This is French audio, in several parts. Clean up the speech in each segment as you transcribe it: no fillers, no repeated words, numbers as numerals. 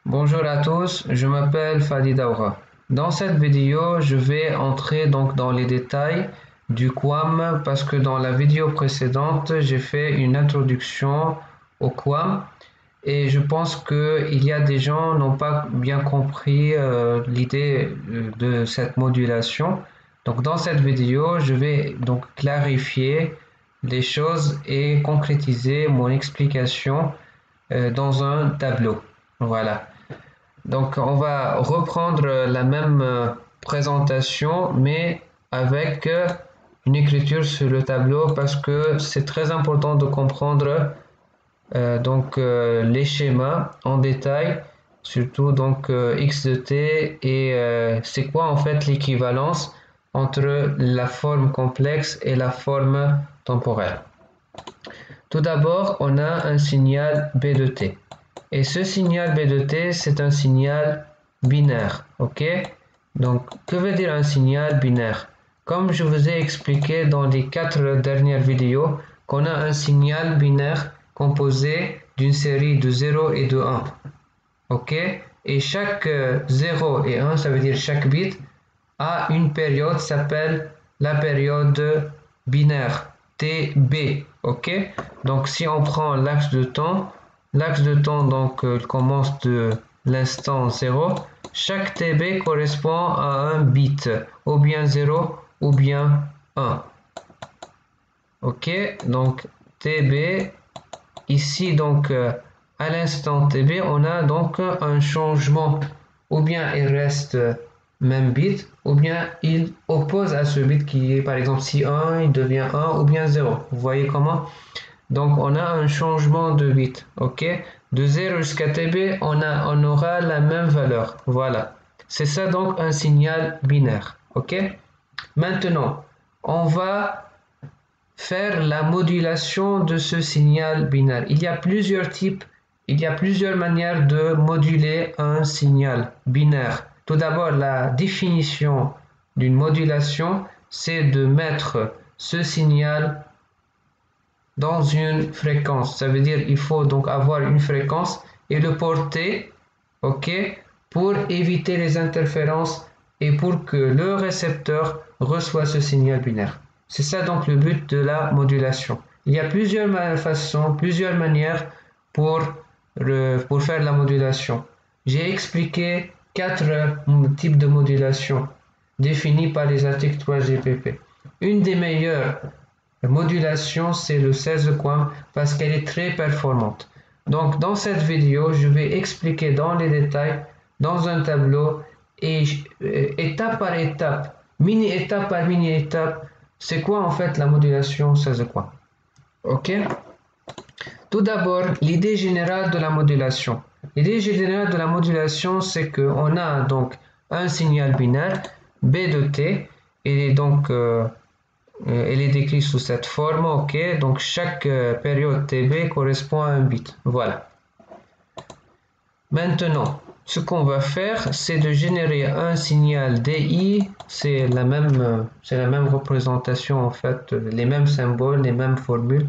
Bonjour à tous, je m'appelle Fadi Daoura. Dans cette vidéo, je vais entrer donc dans les détails du QAM parce que dans la vidéo précédente, j'ai fait une introduction au QAM et je pense qu'il y a des gens qui n'ont pas bien compris l'idée de cette modulation. Donc dans cette vidéo, je vais donc clarifier les choses et concrétiser mon explication dans un tableau. Voilà. Donc, on va reprendre la même présentation, mais avec une écriture sur le tableau parce que c'est très important de comprendre les schémas en détail, surtout x de t et c'est quoi en fait l'équivalence entre la forme complexe et la forme temporelle. Tout d'abord, on a un signal B de t. Et ce signal B de t, c'est un signal binaire. Ok? Donc, que veut dire un signal binaire? Comme je vous ai expliqué dans les 4 dernières vidéos, qu'on a un signal binaire composé d'une série de 0 et de 1. Ok? Et chaque 0 et 1, ça veut dire chaque bit, a une période qui s'appelle la période binaire, TB. Ok? Donc, si on prend l'axe de temps commence de l'instant 0. Chaque TB correspond à un bit, ou bien 0 ou bien 1. Ok? Donc, TB, ici, à l'instant TB, on a donc un changement. Ou bien il reste même bit, ou bien il oppose à ce bit qui est, par exemple, si 1, il devient 1 ou bien 0. Vous voyez comment? Donc, on a un changement de bit. Ok? De 0 jusqu'à TB, on aura la même valeur. Voilà. C'est ça donc un signal binaire. Ok? Maintenant, on va faire la modulation de ce signal binaire. Il y a plusieurs manières de moduler un signal binaire. Tout d'abord, la définition d'une modulation, c'est de mettre ce signal dans une fréquence. Ça veut dire qu'il faut donc avoir une fréquence et le porter, ok, pour éviter les interférences et pour que le récepteur reçoive ce signal binaire. C'est ça donc le but de la modulation. Il y a plusieurs façons, plusieurs manières pour faire la modulation. J'ai expliqué 4 types de modulation définis par les articles 3GPP. Une des meilleures modulation, c'est le 16 coins parce qu'elle est très performante. Donc, dans cette vidéo, je vais expliquer dans les détails, dans un tableau, et étape par étape, mini-étape par mini-étape, c'est quoi en fait la modulation 16 coins. Ok? Tout d'abord, l'idée générale de la modulation. L'idée générale de la modulation, c'est qu'on a donc un signal binaire, B de t, et donc elle est décrite sous cette forme, ok, donc chaque période TB correspond à un bit, voilà. Maintenant, ce qu'on va faire, c'est de générer un signal DI, c'est la même représentation en fait, les mêmes symboles, les mêmes formules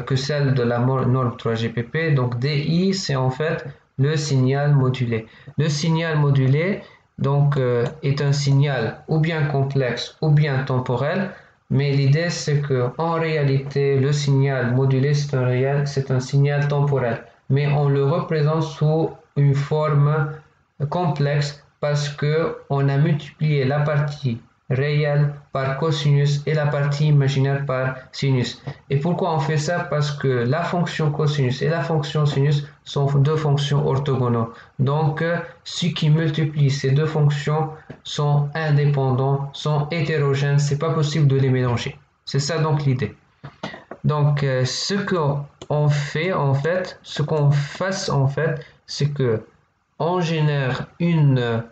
que celle de la norme 3GPP, donc DI c'est en fait le signal modulé. Le signal modulé est un signal ou bien complexe ou bien temporel, mais l'idée c'est que en réalité le signal modulé c'est un signal temporel, mais on le représente sous une forme complexe parce que on a multiplié la partie réelle par cosinus et la partie imaginaire par sinus. Et pourquoi on fait ça? Parce que la fonction cosinus et la fonction sinus sont deux fonctions orthogonales. Donc, ce qui multiplie ces deux fonctions sont indépendants, sont hétérogènes, c'est pas possible de les mélanger. C'est ça donc l'idée. Donc, ce qu'on fait en fait, c'est que on génère une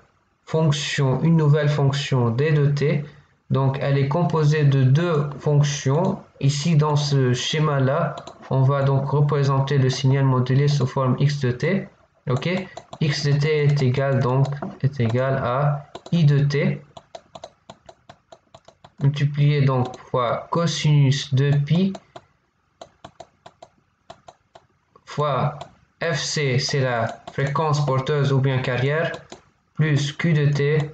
nouvelle fonction d de t. Donc, elle est composée de deux fonctions. Ici, dans ce schéma-là, on va donc représenter le signal modulé sous forme x de t. Ok, x de t est égal à i de t multiplié donc fois cosinus de pi fois FC, c'est la fréquence porteuse ou bien carrière, plus Q de T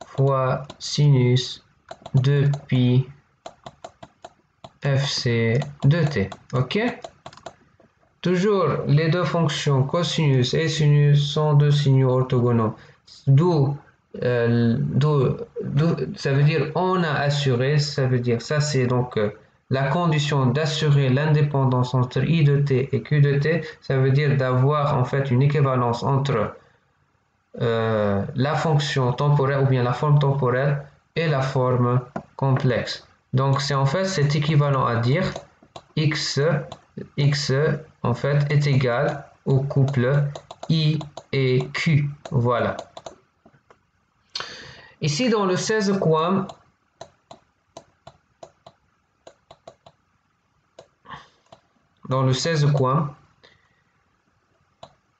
fois sinus de pi FC de T. OK? Toujours, les deux fonctions cosinus et sinus sont deux signaux orthogonaux. D'où, ça veut dire on a assuré, ça veut dire ça c'est donc la condition d'assurer l'indépendance entre I de t et Q de t, ça veut dire d'avoir en fait une équivalence entre la fonction temporelle ou bien la forme temporelle et la forme complexe. Donc c'est en fait cet équivalent à dire x en fait est égal au couple I et Q. Voilà. Ici dans le 16 quam,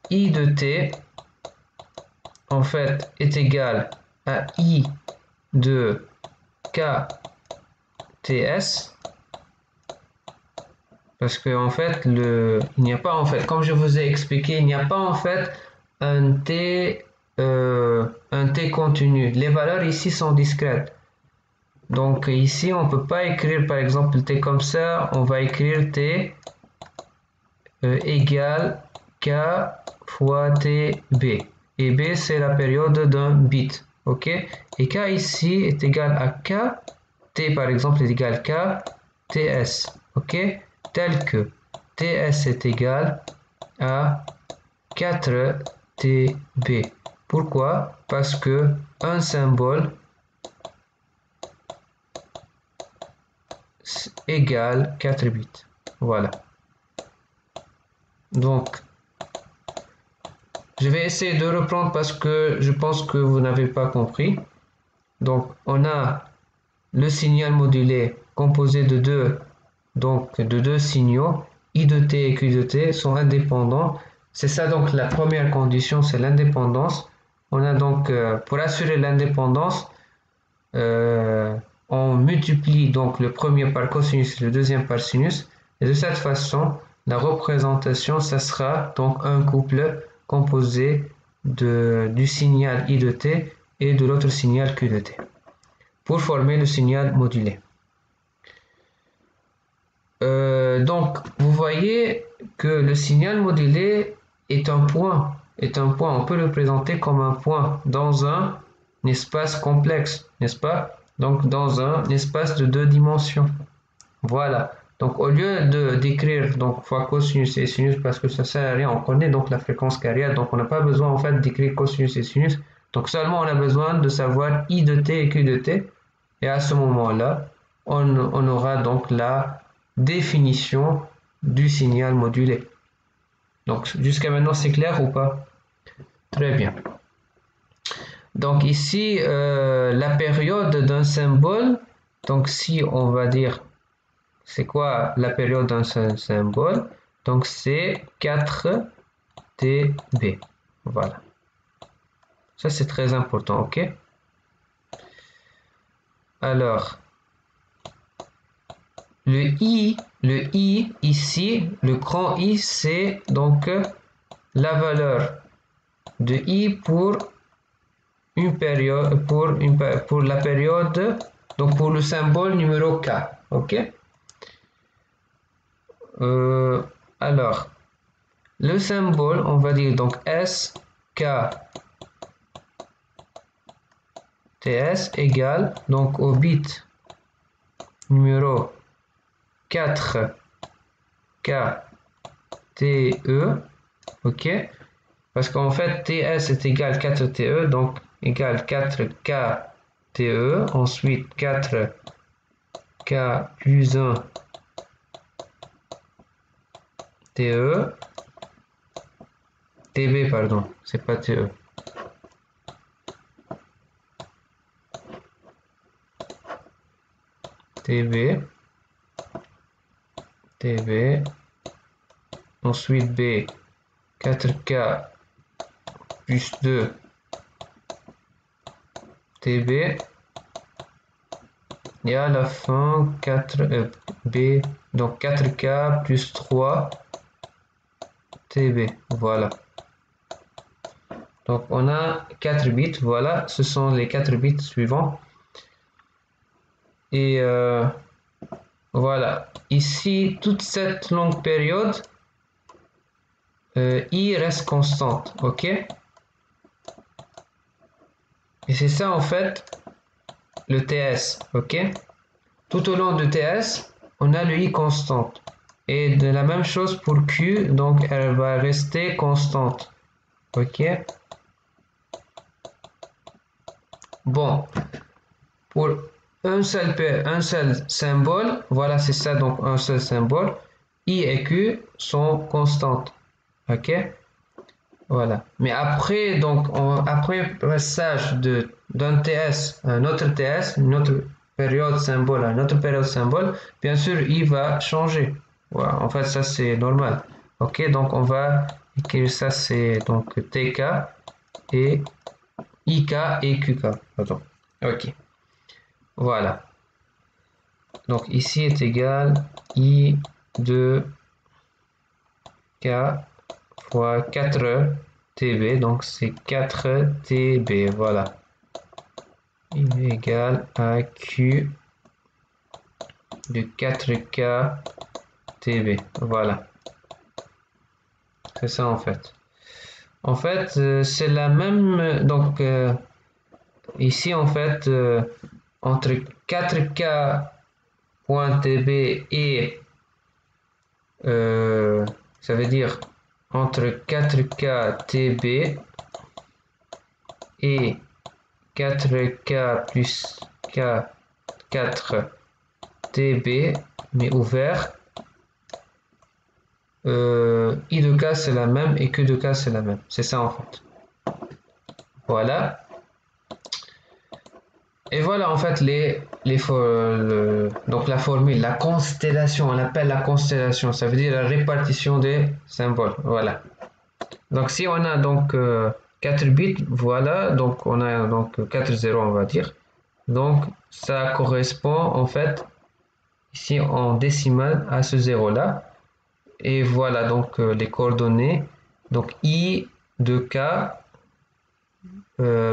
I de t en fait est égal à I de KTS. Parce que en fait, il n'y a pas en fait, comme je vous ai expliqué, il n'y a pas en fait un t continu. Les valeurs ici sont discrètes. Donc ici, on ne peut pas écrire par exemple t comme ça. On va écrire t égale k fois tb. Et b, c'est la période d'un bit. OK? Et k ici est égal à k. T par exemple est égal à k ts. OK? Tel que ts est égal à 4tb. Pourquoi? Parce que un symbole égale 4 bits. Voilà. Donc, je vais essayer de reprendre parce que je pense que vous n'avez pas compris. Donc, on a le signal modulé composé de deux signaux, I de t et Q de t sont indépendants. C'est ça donc la première condition, c'est l'indépendance. On a donc, pour assurer l'indépendance, on multiplie donc le premier par cosinus et le deuxième par sinus. Et de cette façon, la représentation, ça sera donc un couple composé du signal I de t et de l'autre signal Q de t pour former le signal modulé. Donc, vous voyez que le signal modulé est un point. On peut le présenter comme un point dans un espace complexe, n'est-ce pas? Donc, dans un espace de deux dimensions. Voilà. Donc, au lieu d'écrire donc fois cosinus et sinus, parce que ça sert à rien, on connaît donc la fréquence carrière, donc on n'a pas besoin en fait d'écrire cosinus et sinus. Donc, seulement on a besoin de savoir I de t et Q de t. Et à ce moment-là, on aura donc la définition du signal modulé. Donc, jusqu'à maintenant, c'est clair ou pas? Très bien. Donc, ici, la période d'un symbole, donc si on va dire, c'est quoi la période d'un symbole? Donc, c'est 4 dB. Voilà. Ça, c'est très important, ok? Alors, le I ici, le grand I, c'est donc la valeur de I pour une période, pour la période, donc pour le symbole numéro K. OK? Alors, le symbole, on va dire donc S, K, TS égale donc au bit numéro 4 K, TE. OK? Parce qu'en fait, TS est égal 4TE, donc égal 4KTE, ensuite 4K plus 1 TE, TB, pardon, c'est pas TE. TB, ensuite B, 4K plus 2 TB, et à la fin 4 B, donc 4K plus 3 TB, voilà. Donc on a 4 bits, voilà, ce sont les 4 bits suivants. Et voilà, ici, toute cette longue période, I reste constante, ok? Et c'est ça en fait le TS, ok? Tout au long de TS, on a le I constante. Et de la même chose pour Q, donc elle va rester constante, ok? Bon, pour un seul symbole, voilà, c'est ça, donc un seul symbole, I et Q sont constantes, ok? Voilà. Mais après, donc, après le passage d'un TS à un autre TS, une autre période symbole à une autre période symbole, bien sûr, I va changer. Voilà. En fait, ça, c'est normal. Ok, donc on va écrire ça, c'est donc TK et IK et QK. Pardon. Ok. Voilà. Donc ici est égal I de K fois 4 TB, donc c'est 4 TB, voilà. Il est égal à Q de 4K TB, voilà. C'est ça en fait. En fait, c'est la même, donc ici en fait, entre 4K.TB et ça veut dire entre 4K TB et 4K plus K4 TB, mais ouvert, I de K c'est la même et Q de K c'est la même. C'est ça en fait. Voilà. Et voilà en fait donc la formule, la constellation, on l'appelle la constellation, ça veut dire la répartition des symboles. Voilà. Donc si on a donc 4 bits, voilà, donc on a donc 4 zéros on va dire. Donc ça correspond en fait ici en décimale à ce zéro là. Et voilà donc les coordonnées. Donc I de K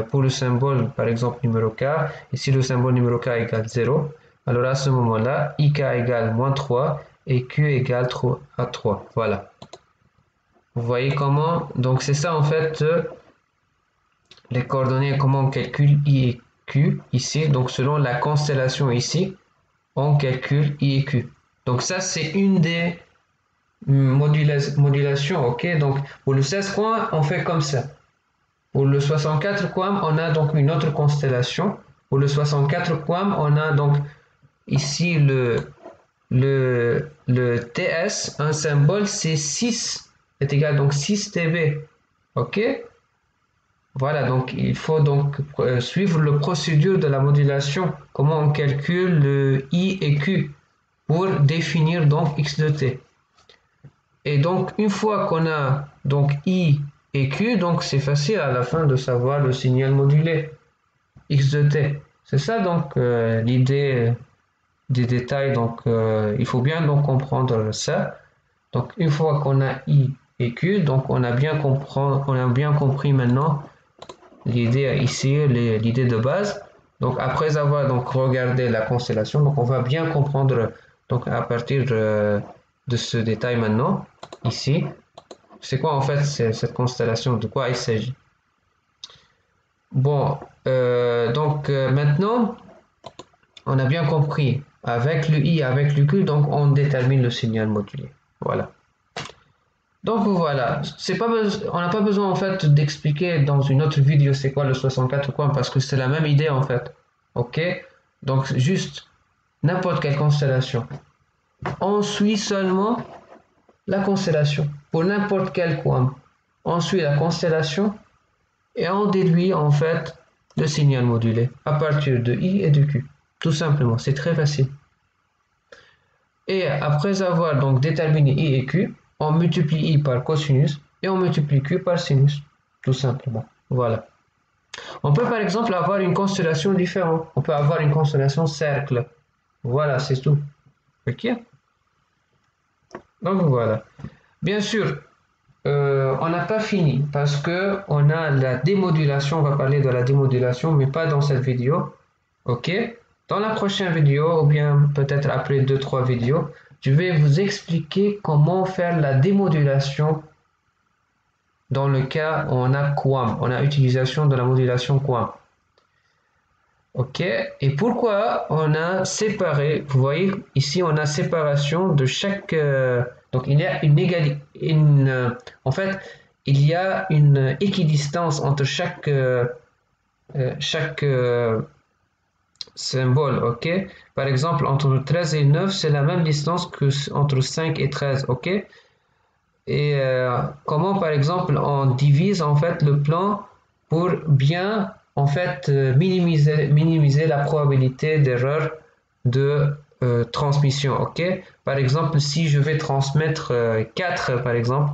pour le symbole par exemple numéro K. Ici le symbole numéro K égale 0. Alors à ce moment-là, IK égale moins 3 et Q égale 3 à 3. Voilà. Vous voyez comment, donc c'est ça en fait les coordonnées, comment on calcule I et Q ici. Donc selon la constellation ici, on calcule I et Q. Donc ça c'est une des modulations, ok. Donc pour le 16 coins, on fait comme ça. Pour le 64 coins, on a donc une autre constellation. Pour le 64 coins, on a donc ici le TS, un symbole, c'est 6, est égal donc 6 TB. Ok? Voilà, donc il faut donc suivre le procédure de la modulation, comment on calcule le I et Q pour définir donc X de T. Et donc une fois qu'on a donc I et Q, donc c'est facile à la fin de savoir le signal modulé X de T. C'est ça donc l'idée des détails, donc il faut bien donc comprendre ça. Donc une fois qu'on a I et Q, donc on a bien compris maintenant l'idée ici, l'idée de base. Donc après avoir donc regardé la constellation, donc on va bien comprendre donc à partir de ce détail maintenant ici, c'est quoi en fait cette constellation, de quoi il s'agit. Bon, maintenant on a bien compris avec le I, avec le Q, donc on détermine le signal modulé. Voilà. Donc voilà, on n'a pas besoin en fait d'expliquer dans une autre vidéo c'est quoi le 64 coins parce que c'est la même idée en fait. Ok? Donc juste n'importe quelle constellation. On suit seulement la constellation pour n'importe quel coin. On suit la constellation et on déduit en fait le signal modulé à partir de I et de Q. Tout simplement, c'est très facile. Et après avoir donc déterminé I et Q, on multiplie I par cosinus et on multiplie Q par sinus, tout simplement. Voilà. On peut par exemple avoir une constellation différente. On peut avoir une constellation cercle. Voilà, c'est tout. Ok? Donc voilà. Bien sûr, on n'a pas fini parce que on a la démodulation, on va parler de la démodulation, mais pas dans cette vidéo. Ok? Dans la prochaine vidéo, ou bien peut-être après 2-3 vidéos, je vais vous expliquer comment faire la démodulation dans le cas où on a QAM, on a utilisation de la modulation QAM. Ok, et pourquoi on a séparé, vous voyez ici on a séparation de chaque, donc il y a une égalité, en fait il y a une équidistance entre chaque symbole, ok. Par exemple entre 13 et 9 c'est la même distance que entre 5 et 13, ok. Et comment par exemple on divise en fait le plan pour bien en fait minimiser la probabilité d'erreur de transmission, ok. Par exemple si je vais transmettre 4 par exemple,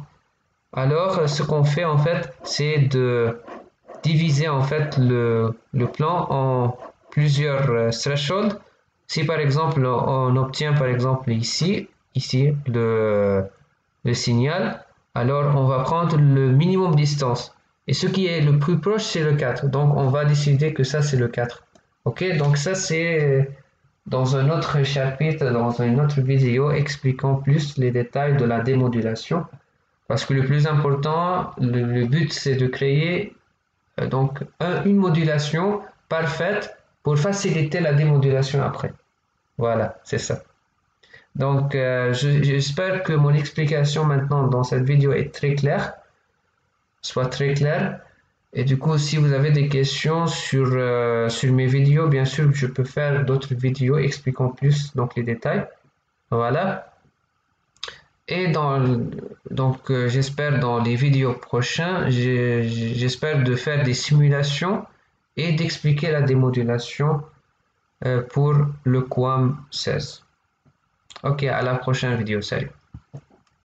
alors ce qu'on fait en fait c'est de diviser en fait le plan en plusieurs thresholds. Si par exemple on obtient par exemple ici le signal, alors on va prendre le minimum distance. Et ce qui est le plus proche, c'est le 4. Donc on va décider que ça, c'est le 4. Ok, donc ça, c'est dans un autre chapitre, dans une autre vidéo, expliquant plus les détails de la démodulation. Parce que le plus important, le but, c'est de créer donc une modulation parfaite pour faciliter la démodulation après. Voilà, c'est ça. Donc, j'espère que mon explication maintenant dans cette vidéo est très claire, soit très claire. Et du coup, si vous avez des questions sur mes vidéos, bien sûr, je peux faire d'autres vidéos expliquant plus donc les détails. Voilà. Et donc, j'espère dans les vidéos prochaines, j'espère de faire des simulations et d'expliquer la démodulation pour le QAM 16. Ok, à la prochaine vidéo. Salut.